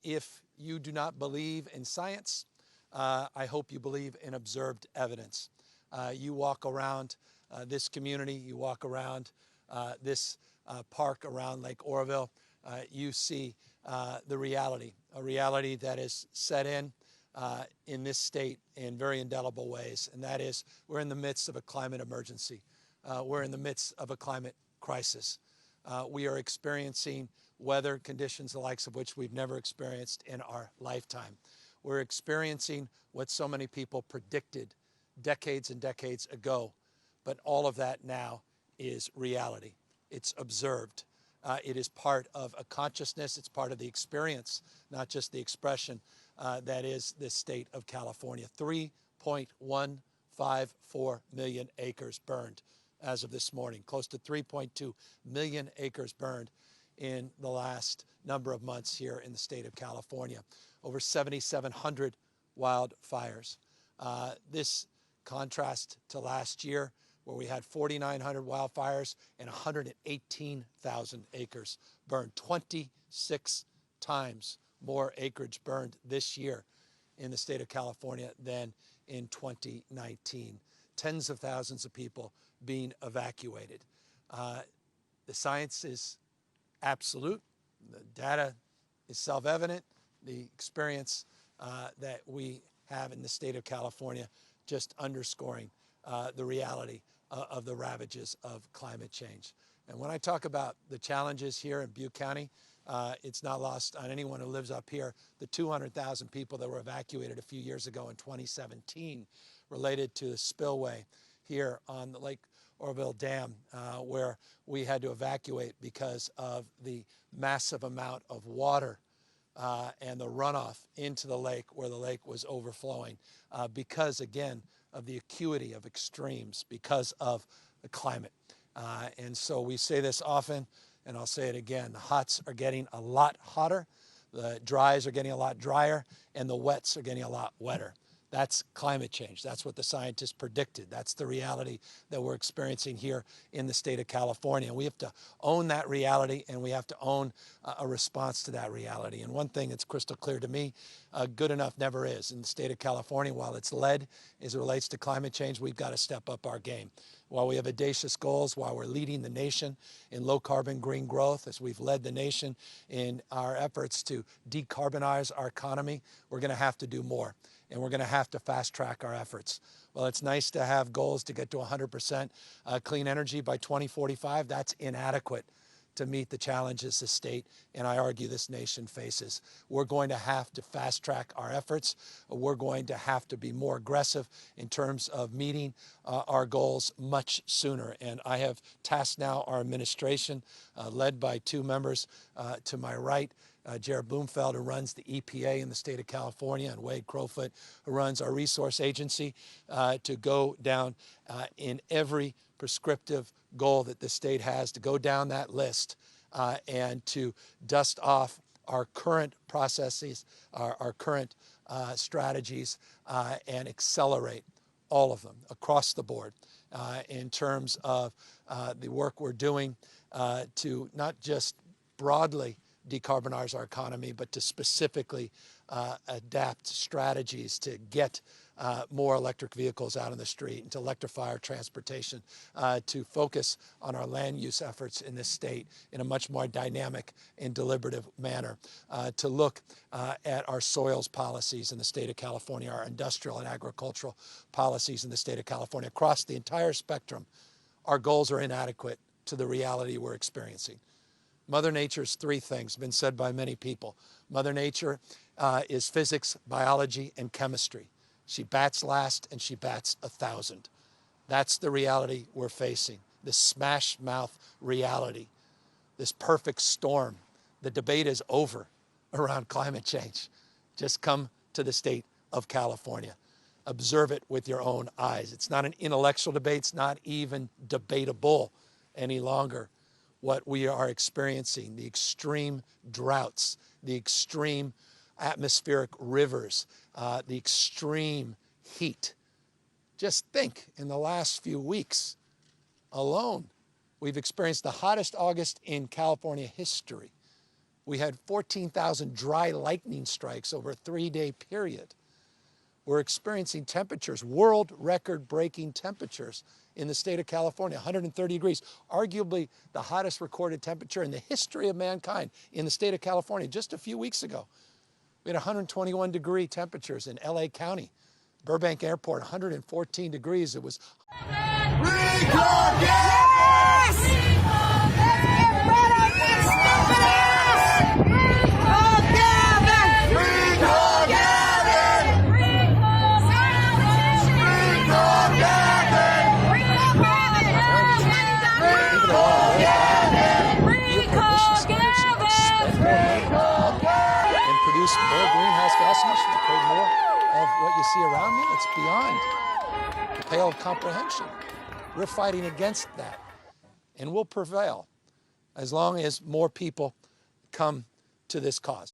If you do not believe in science, I hope you believe in observed evidence. You walk around this community, you walk around this park around Lake Oroville, you see the reality, a reality that is set in this state in very indelible ways, and that is we're in the midst of a climate emergency. We're in the midst of a climate crisis. We are experiencing weather conditions the likes of which we've never experienced in our lifetime. We're experiencing what so many people predicted decades and decades ago, but all of that now is reality. It's observed. It is part of a consciousness. It's part of the experience, not just the expression that is this state of California. 3.154 million acres burned as of this morning, close to 3.2 million acres burned in the last number of months here in the state of California. Over 7,700 wildfires. This contrast to last year, where we had 4,900 wildfires and 118,000 acres burned. 26 times more acreage burned this year in the state of California than in 2019. Tens of thousands of people being evacuated. The science is absolute. The data is self-evident. The experience that we have in the state of California just underscoring the reality of the ravages of climate change. And when I talk about the challenges here in Butte County, it's not lost on anyone who lives up here. The 200,000 people that were evacuated a few years ago in 2017 related to the spillway here on the Lake Oroville Dam, where we had to evacuate because of the massive amount of water and the runoff into the lake, where the lake was overflowing because, again, of the acuity of extremes, because of the climate. And so we say this often, and I'll say it again, the hots are getting a lot hotter, the dries are getting a lot drier, and the wets are getting a lot wetter. That's climate change. That's what the scientists predicted. That's the reality that we're experiencing here in the state of California. And we have to own that reality, and we have to own a response to that reality. And one thing that's crystal clear to me, good enough never is. In the state of California, while it's led as it relates to climate change, we've got to step up our game. While we have audacious goals, while we're leading the nation in low carbon green growth, as we've led the nation in our efforts to decarbonize our economy, we're going to have to do more. And we're going to have to fast track our efforts. Well, it's nice to have goals to get to 100% clean energy by 2045. That's inadequate to meet the challenges the state, and I argue this nation, faces. We're going to have to fast track our efforts. We're going to have to be more aggressive in terms of meeting our goals much sooner. And I have tasked now our administration, led by two members to my right, Jared Bloomfeld, who runs the EPA in the state of California, and Wade Crowfoot, who runs our resource agency, to go down in every prescriptive goal that the state has, to go down that list and to dust off our current processes, our current strategies, and accelerate all of them across the board in terms of the work we're doing to not just broadly decarbonize our economy, but to specifically adapt strategies to get more electric vehicles out on the street and to electrify our transportation, to focus on our land use efforts in this state in a much more dynamic and deliberative manner, to look at our soils policies in the state of California, our industrial and agricultural policies in the state of California. Across the entire spectrum, our goals are inadequate to the reality we're experiencing. Mother Nature's three things, been said by many people. Mother Nature is physics, biology, and chemistry. She bats last, and she bats 1,000. That's the reality we're facing, this smash mouth reality, this perfect storm. The debate is over around climate change. Just come to the state of California. Observe it with your own eyes. It's not an intellectual debate. It's not even debatable any longer. What we are experiencing, the extreme droughts, the extreme atmospheric rivers, the extreme heat. Just think, in the last few weeks alone, we've experienced the hottest August in California history, We had 14,000 dry lightning strikes over a 3-day period. We're experiencing temperatures, world record-breaking temperatures in the state of California, 130 degrees, arguably the hottest recorded temperature in the history of mankind in the state of California. Just a few weeks ago, we had 121-degree temperatures in LA County. Burbank Airport, 114 degrees. It was... produce more greenhouse gas emissions, to create more of what you see around me. It's beyond the pale of comprehension. We're fighting against that, and we'll prevail as long as more people come to this cause.